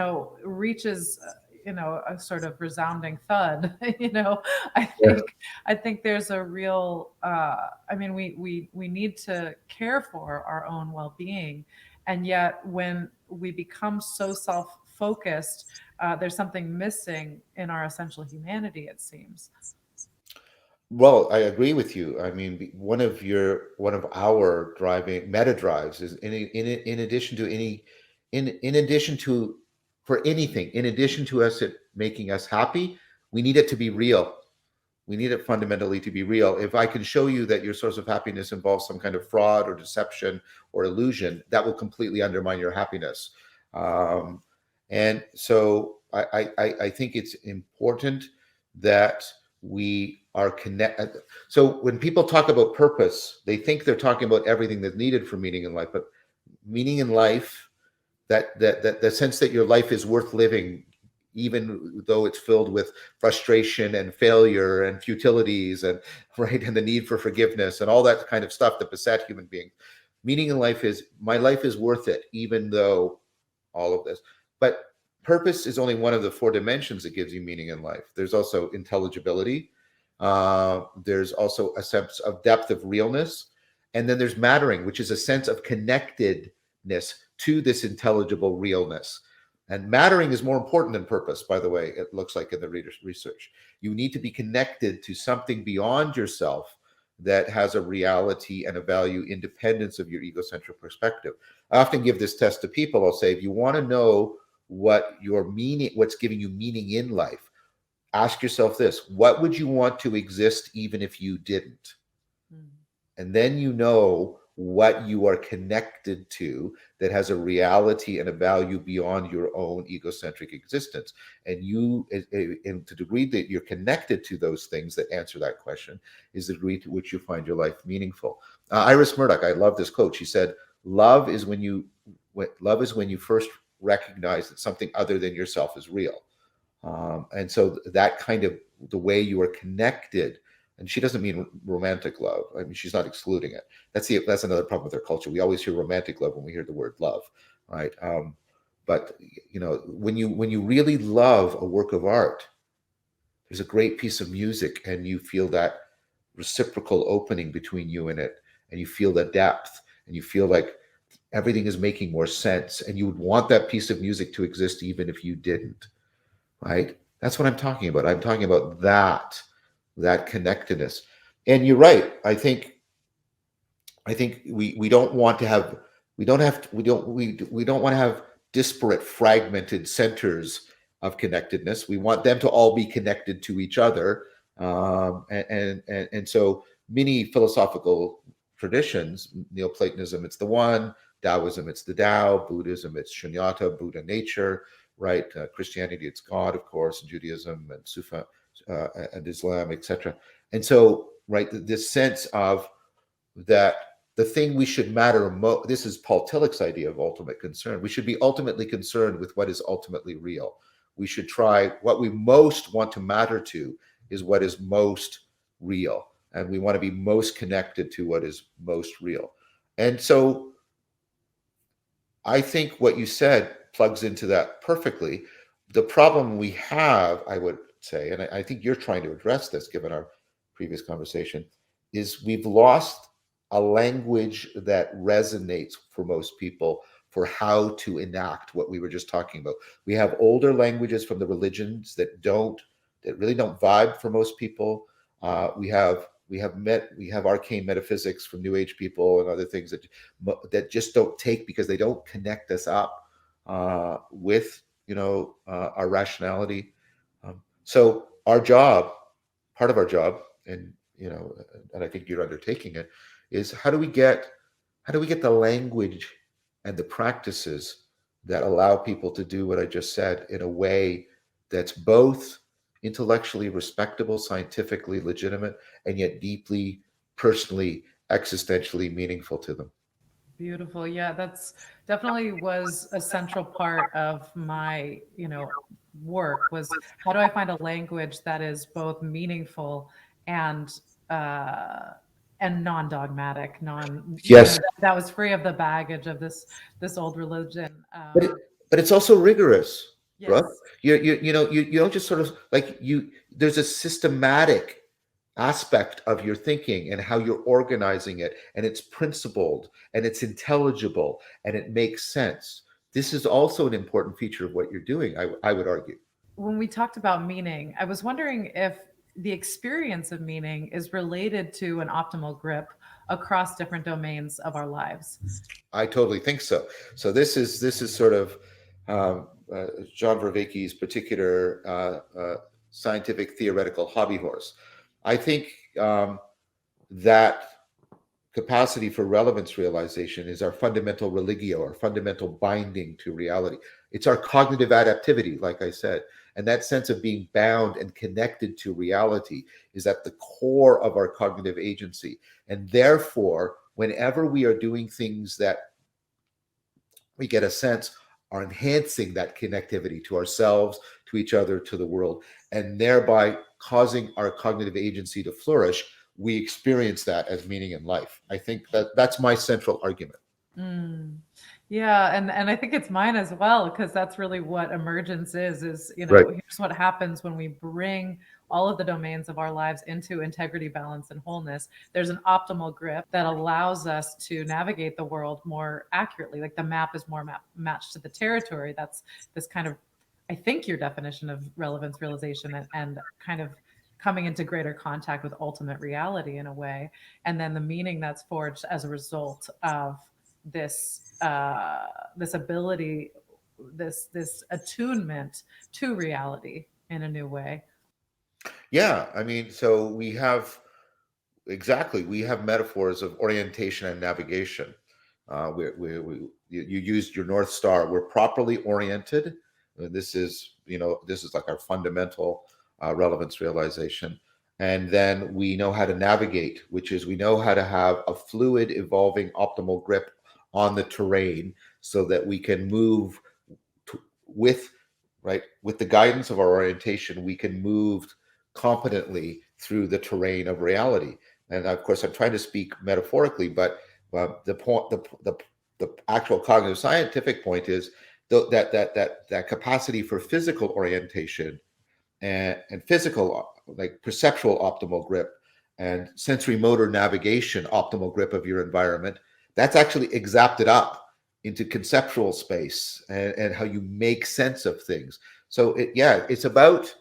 reaches. A sort of resounding thud. I Yes. think I think there's a real. I mean, we need to care for our own well-being, and yet when we become so self-focused, there's something missing in our essential humanity. It seems. Well, I agree with you. I mean, one of our driving meta drives is in addition to in addition to for anything, in addition to us it making us happy, we need it to be real. We need it fundamentally to be real. If I can show you that your source of happiness involves some kind of fraud or deception or illusion, that will completely undermine your happiness. Um, and so I think it's important that we are connected. So when people talk about purpose, they think they're talking about everything that's needed for meaning in life, but meaning in life that sense that your life is worth living, even though it's filled with frustration and failure and futilities and right and the need for forgiveness and all that kind of stuff that beset human beings. Meaning in life is my life is worth it, even though all of this. But purpose is only one of the four dimensions that gives you meaning in life. There's also intelligibility. There's also a sense of depth of realness. And then there's mattering, which is a sense of connectedness to this intelligible realness. And mattering is more important than purpose, by the way, it looks like in the reader's research. You need to be connected to something beyond yourself that has a reality and a value independence of your egocentric perspective. I often give this test to people. I'll say, if you want to know what your meaning, what's giving you meaning in life, ask yourself this: what would you want to exist even if you didn't? And then you know what you are connected to that has a reality and a value beyond your own egocentric existence. And you, in the degree that you're connected to those things that answer that question, is the degree to which you find your life meaningful. Iris Murdoch, I love this quote. She said, love is when you first recognize that something other than yourself is real. And so that kind of the way you are connected, and she doesn't mean romantic love. I mean, she's not excluding it. That's another problem with our culture. We always hear romantic love when we hear the word love, right? But you know, when you really love a work of art, there's a great piece of music, and you feel that reciprocal opening between you and it, and you feel the depth, and you feel like everything is making more sense, and you would want that piece of music to exist even if you didn't, right? That's what I'm talking about. I'm talking about that connectedness. And you're right. I think we don't want to have we don't want to have disparate fragmented centers of connectedness. We want them to all be connected to each other. And so many philosophical traditions, Neoplatonism, it's the one; Taoism, it's the Tao; Buddhism, it's Shunyata, Buddha nature, right? Christianity, it's God, of course; Judaism and Sufi and Islam, etc. And so, right, this sense of that the thing we should matter most, this is Paul Tillich's idea of ultimate concern. We should be ultimately concerned with what is ultimately real. We should try what we most want to matter to is what is most real. And we want to be most connected to what is most real. And so I think what you said plugs into that perfectly. The problem we have, I would say, and I think you're trying to address this given our previous conversation, is we've lost a language that resonates for most people for how to enact what we were just talking about. We have older languages from the religions that really don't vibe for most people. We have arcane metaphysics from New Age people and other things that just don't take because they don't connect us up with our rationality. So our job, part of our job, and I think you're undertaking it, is how do we get the language and the practices that allow people to do what I just said in a way that's both intellectually respectable, scientifically legitimate, and yet deeply personally, existentially meaningful to them. Beautiful. Yeah, that's definitely was a central part of my, work was how do I find a language that is both meaningful and uh non-dogmatic, Yes, that was free of the baggage of this old religion. but it's also rigorous, Brooke. Yes. You don't just sort of like you. There's a systematic aspect of your thinking and how you're organizing it, and it's principled and it's intelligible and it makes sense. This is also an important feature of what you're doing, I would argue. When we talked about meaning, I was wondering if the experience of meaning is related to an optimal grip across different domains of our lives. I totally think so. So this is sort of John Vervaeke's particular scientific theoretical hobby horse. I think that capacity for relevance realization is our fundamental religio, our fundamental binding to reality. It's our cognitive adaptivity, like I said. And that sense of being bound and connected to reality is at the core of our cognitive agency. And therefore, whenever we are doing things that we get a sense are enhancing that connectivity to ourselves, to each other, to the world, and thereby causing our cognitive agency to flourish, we experience that as meaning in life. I think that's my central argument. Mm. Yeah, and I think it's mine as well, because that's really what emergence is, Right. here's what happens when we bring all of the domains of our lives into integrity, balance, and wholeness. There's an optimal grip that allows us to navigate the world more accurately. Like the map is more matched to the territory. That's this kind of, I think, your definition of relevance, realization, and kind of coming into greater contact with ultimate reality in a way. And then the meaning that's forged as a result of this ability, this attunement to reality in a new way. Yeah, I mean, so we have we have metaphors of orientation and navigation. You used your North Star. We're properly oriented. This is, this is like our fundamental relevance realization. And then we know how to navigate, which is we know how to have a fluid, evolving, optimal grip on the terrain so that we can move with, right, with the guidance of our orientation, we can move competently through the terrain of reality. And of course, I'm trying to speak metaphorically, but the point, the actual cognitive scientific point is that capacity for physical orientation and physical, like perceptual optimal grip and sensory motor navigation optimal grip of your environment, that's actually exapted up into conceptual space and how you make sense of things. So it's about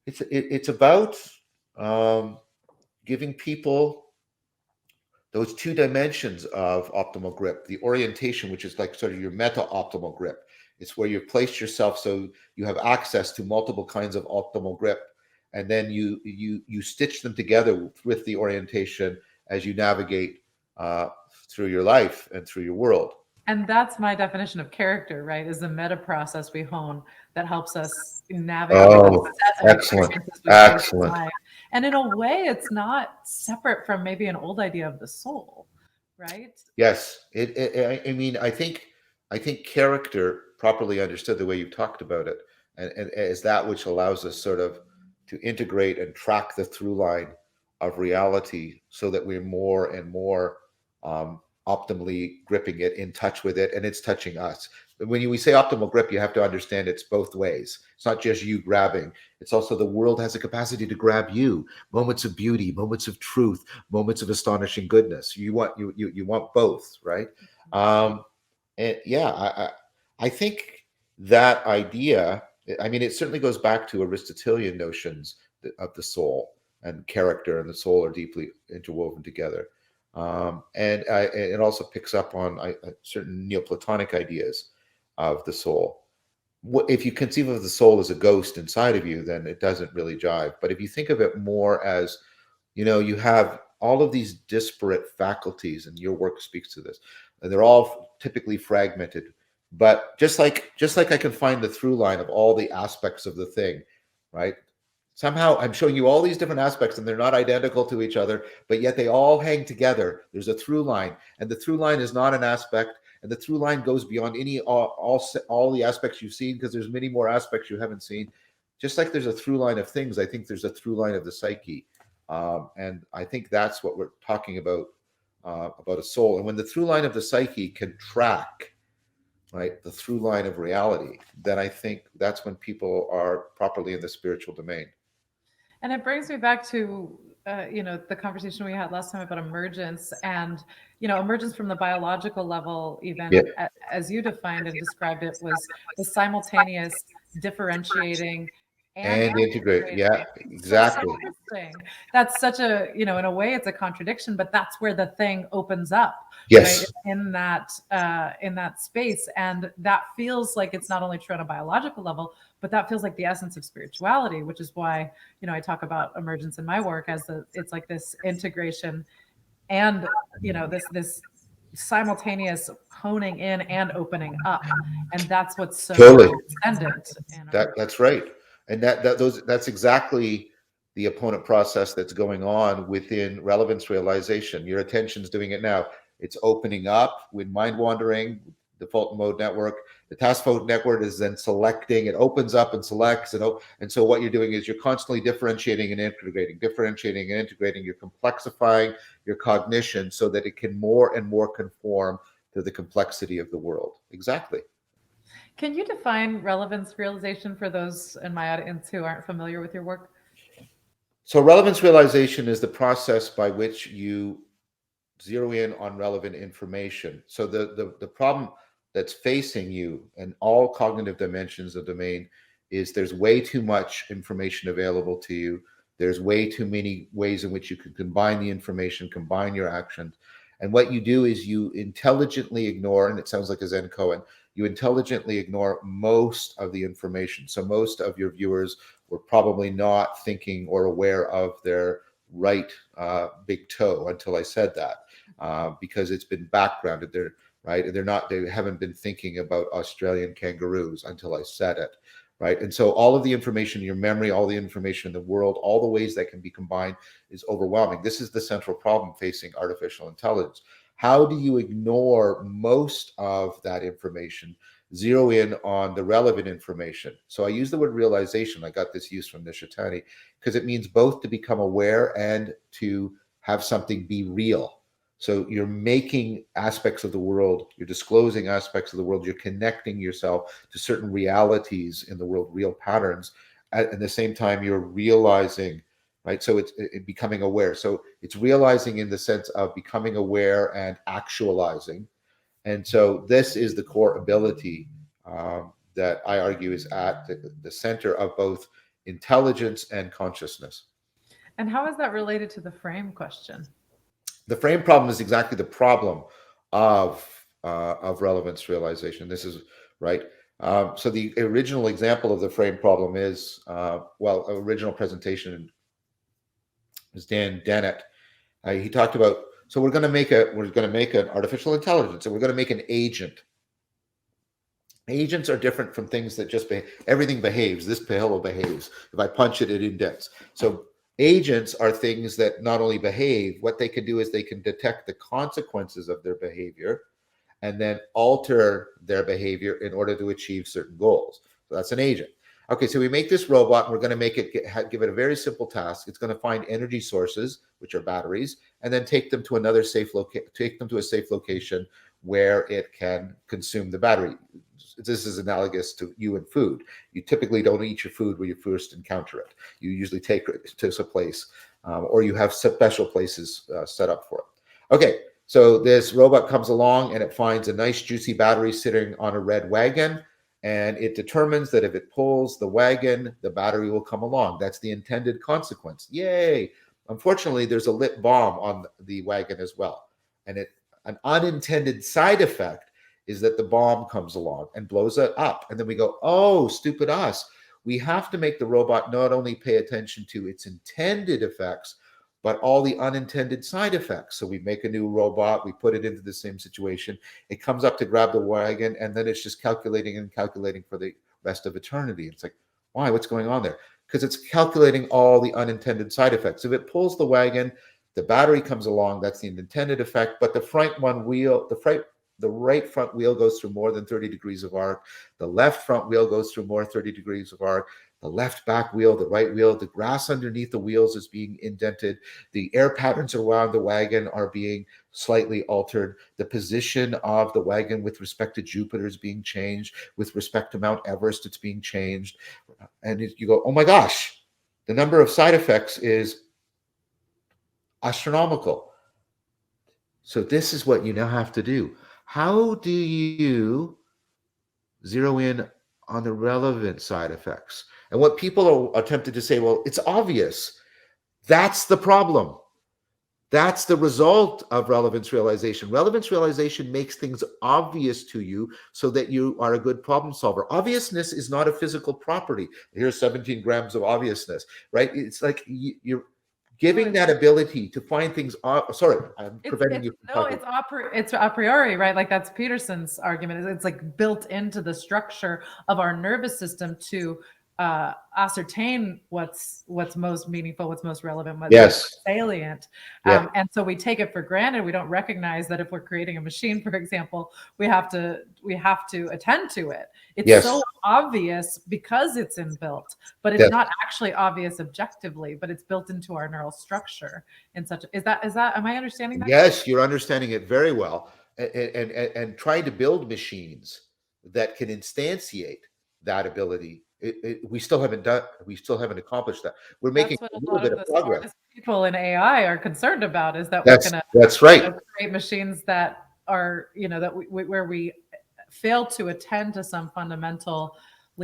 it's about giving people those two dimensions of optimal grip, the orientation, which is like sort of your meta optimal grip. It's where you place yourself so you have access to multiple kinds of optimal grip, and then you stitch them together with the orientation as you navigate through your life and through your world. And that's my definition of character, right? Is the meta process we hone that helps us navigate the Oh, set of excellent, experiences we face in excellent. life. And in a way, it's not separate from maybe an old idea of the soul, right? Yes, I mean, I think character, properly understood the way you've talked about it, and is that which allows us sort of to integrate and track the through line of reality, so that we're more and more optimally gripping it, in touch with it, and it's touching us. When we say optimal grip, you have to understand it's both ways. It's not just you grabbing; it's also the world has a capacity to grab you. Moments of beauty, moments of truth, moments of astonishing goodness. You want both, right? And yeah, I think that idea. I mean, it certainly goes back to Aristotelian notions of the soul, and character and the soul are deeply interwoven together. And it also picks up on certain Neoplatonic ideas of the soul. If you conceive of the soul as a ghost inside of you, then it doesn't really jive. But if you think of it more as, you have all of these disparate faculties, and your work speaks to this, and they're all typically fragmented. But just like I can find the through line of all the aspects of the thing, right? Somehow I'm showing you all these different aspects, and they're not identical to each other, but yet they all hang together. There's a through line, and the through line is not an aspect, and the through line goes beyond all the aspects you've seen, because there's many more aspects you haven't seen. Just like there's a through line of things, I think there's a through line of the psyche, and I think that's what we're talking about a soul. And when the through line of the psyche can track, right, the through line of reality, then I think that's when people are properly in the spiritual domain. And it brings me back to the conversation we had last time about emergence, and emergence from the biological level, Yeah, even as you defined and described it, was the simultaneous differentiating and and integrate. integrating. Yeah, So exactly. interesting. That's such a, in a way, it's a contradiction, but that's where the thing opens up, right? Yes, In that space, and that feels like it's not only true on a biological level, but that feels like the essence of spirituality, which is why I talk about emergence in my work as it's like this integration, and this simultaneous honing in and opening up, and that's what's so totally. transcendent in our. That's right. And that's exactly the opponent process that's going on within relevance realization. Your attention's doing it now. It's opening up with mind wandering. default mode network. The task mode network is then selecting. It opens up and selects, and so what you're doing is you're constantly differentiating and integrating. You're complexifying your cognition so that it can more and more conform to the complexity of the world. Exactly. Can you define relevance realization for those in my audience who aren't familiar with your work? So relevance realization is the process by which you zero in on relevant information. So the problem that's facing you in all cognitive dimensions of domain is there's way too much information available to you. There's way too many ways in which you can combine the information, combine your actions. And what you do is you intelligently ignore, and it sounds like a Zen koan, you intelligently ignore most of the information. So most of your viewers were probably not thinking or aware of their right big toe until I said that. Because it's been backgrounded. They're right. They haven't been thinking about Australian kangaroos until I said it. Right. And so all of the information in your memory, all the information in the world, all the ways that can be combined is overwhelming. This is the central problem facing artificial intelligence. How do you ignore most of that information, zero in on the relevant information? So I use the word realization. I got this use from Nishitani because it means both to become aware and to have something be real. So you're making aspects of the world, you're disclosing aspects of the world, you're connecting yourself to certain realities in the world, real patterns. At the same time, you're realizing, right? So it's becoming aware. So it's realizing in the sense of becoming aware and actualizing. And so this is the core ability that I argue is at the center of both intelligence and consciousness. And how is that related to the frame question? The frame problem is exactly the problem of relevance realization. This is right. So the original example of the frame problem is original presentation is Dan Dennett. He talked about, so we're going to make an artificial intelligence, and we're going to make an agent. Agents are different from things that just everything behaves. This pillow behaves. If I punch it, it indents. So agents are things that not only behave, what they can do is they can detect the consequences of their behavior and then alter their behavior in order to achieve certain goals. So that's an agent. Okay, so we make this robot and we're going to make it give it a very simple task. It's going to find energy sources, which are batteries, and then take them to a safe location where it can consume the battery. This is analogous to you and food. You typically don't eat your food where you first encounter it. You usually take it to a place, or you have special places set up for it. Okay, so this robot comes along and it finds a nice juicy battery sitting on a red wagon, and it determines that if it pulls the wagon, the battery will come along. That's the intended consequence. Yay! Unfortunately, there's a lit bomb on the wagon as well, and an unintended side effect is that the bomb comes along and blows it up. And then we go, oh, stupid us. We have to make the robot not only pay attention to its intended effects, but all the unintended side effects. So we make a new robot, we put it into the same situation. It comes up to grab the wagon, and then it's just calculating for the rest of eternity. It's like, why? What's going on there? Because it's calculating all the unintended side effects. If it pulls the wagon, the battery comes along, that's the intended effect, but the right front wheel goes through more than 30 degrees of arc. The left front wheel goes through more 30 degrees of arc. The left back wheel, the right wheel, the grass underneath the wheels is being indented. The air patterns around the wagon are being slightly altered. The position of the wagon with respect to Jupiter is being changed. With respect to Mount Everest, it's being changed. And you go, oh my gosh, the number of side effects is astronomical. So this is what you now have to do. How do you zero in on the relevant side effects? And what people are tempted to say, well, it's obvious. That's the problem. That's the result of relevance realization. Relevance realization makes things obvious to you so that you are a good problem solver. Obviousness is not a physical property. Here's 17 grams of obviousness, right? It's like you're giving that ability to find things. Sorry, I'm preventing you from talking. It's a priori, right? Like that's Peterson's argument. It's like built into the structure of our nervous system to ascertain what's most meaningful, what's most relevant, what's Yes. salient. Yeah. And so we take it for granted. We don't recognize that if we're creating a machine, for example, we have to attend to it. It's Yes. so obvious because it's inbuilt, but it's Yes. not actually obvious objectively, but it's built into our neural structure in such is that am I understanding that correctly? Yes, you're understanding it very well, and trying to build machines that can instantiate that ability. We still haven't accomplished that. We're making That's what a a little lot bit of of the progress. smartest people in AI are concerned about, is that we're That's gonna, that's right. create machines that are, that where we fail to attend to some fundamentally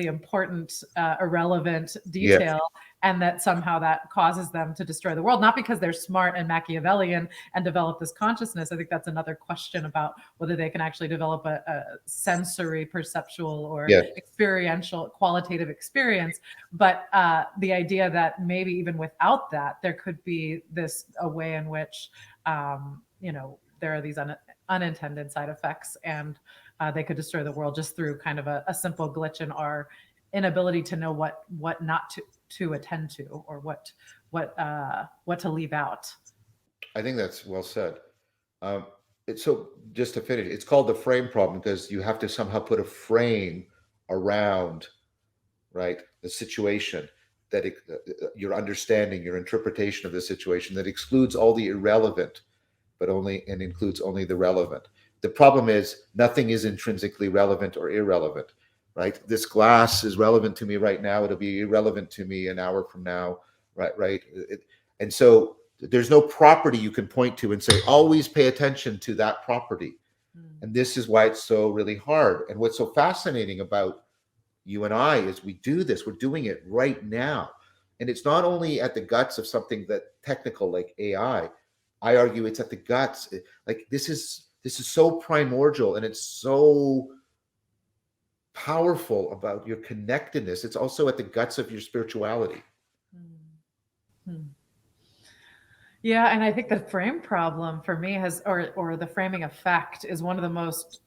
important, irrelevant Yeah. detail, and that somehow that causes them to destroy the world, not because they're smart and Machiavellian and develop this consciousness. I think that's another question about whether they can actually develop a sensory, perceptual, or Yeah. experiential, qualitative experience. But the idea that maybe even without that, there could be a way in which, there are these unintended side effects, and they could destroy the world just through kind of a simple glitch in our inability to know what not to attend to, or what to leave out. I think that's well said. So just to finish, it's called the frame problem because you have to somehow put a frame around, right, the situation, that your understanding, your interpretation of the situation, that excludes all the irrelevant, but only and includes only the relevant. The problem is nothing is intrinsically relevant or irrelevant, right? This glass is relevant to me right now. It'll be irrelevant to me an hour from now, right? Right. And so there's no property you can point to and say, always pay attention to that property. Mm. And this is why it's so really hard. And what's so fascinating about you and I is we do this, we're doing it right now. And it's not only at the guts of something that technical like AI. I argue it's at the guts. Like this is so primordial and it's so powerful about your connectedness. It's also at the guts of your spirituality. Mm. Hmm. Yeah, and I think the frame problem for me or the framing effect is one of the most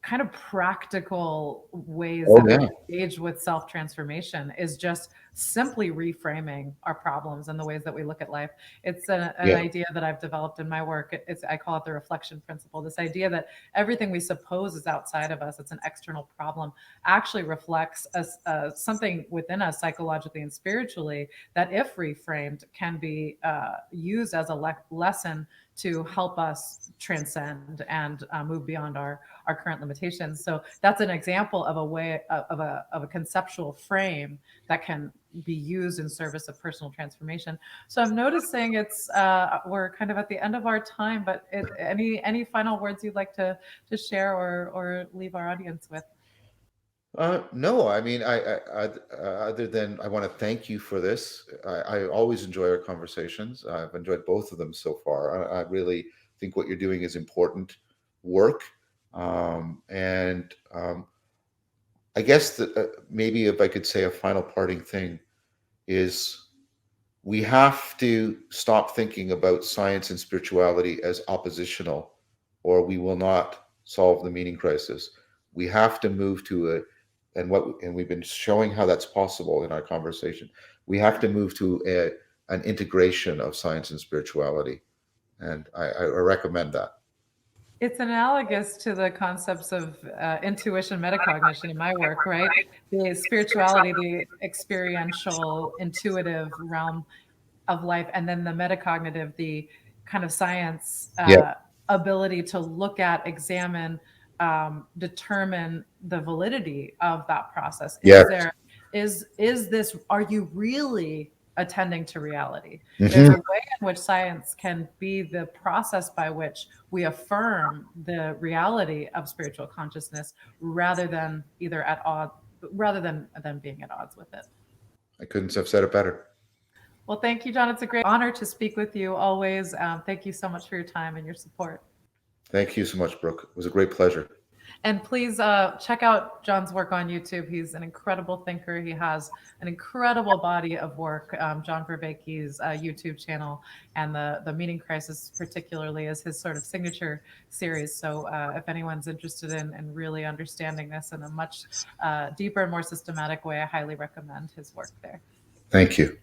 kind of practical ways Oh that we yeah. can engage with self transformation, is just simply reframing our problems and the ways that we look at life. It's an Yeah. idea that I've developed in my work. I call it the reflection principle. This idea that everything we suppose is outside of us, it's an external problem, actually reflects something within us psychologically and spiritually, that if reframed can be used as a lesson to help us transcend and move beyond our current limitations. So that's an example of a way of a conceptual frame that can be used in service of personal transformation. So I'm noticing we're kind of at the end of our time, but any final words you'd like to share or leave our audience with? No, I mean, other than I want to thank you for this. I always enjoy our conversations. I've enjoyed both of them so far. I really think what you're doing is important work. And I guess that maybe if I could say a final parting thing is we have to stop thinking about science and spirituality as oppositional, or we will not solve the meaning crisis. We have to move to and we've been showing how that's possible in our conversation. We have to move to an integration of science and spirituality, and I recommend that. It's analogous to the concepts of intuition, metacognition in my work, right? The spirituality, the experiential, intuitive realm of life, and then the metacognitive, the kind of science Yeah. ability to look at, examine, determine the validity of that process. Yes. Is this, are you really attending to reality? There's Hmm. a way in which science can be the process by which we affirm the reality of spiritual consciousness, rather than either at odds, rather than being at odds with it. I couldn't have said it better. Well, thank you, John. It's a great honor to speak with you always. Thank you so much for your time and your support. Thank you so much, Brooke. It was a great pleasure. And please check out John's work on YouTube. He's an incredible thinker. He has an incredible body of work. John Vervaeke's YouTube channel and the Meaning Crisis, particularly, is his sort of signature series. So if anyone's interested in really understanding this in a much deeper and more systematic way, I highly recommend his work there. Thank you.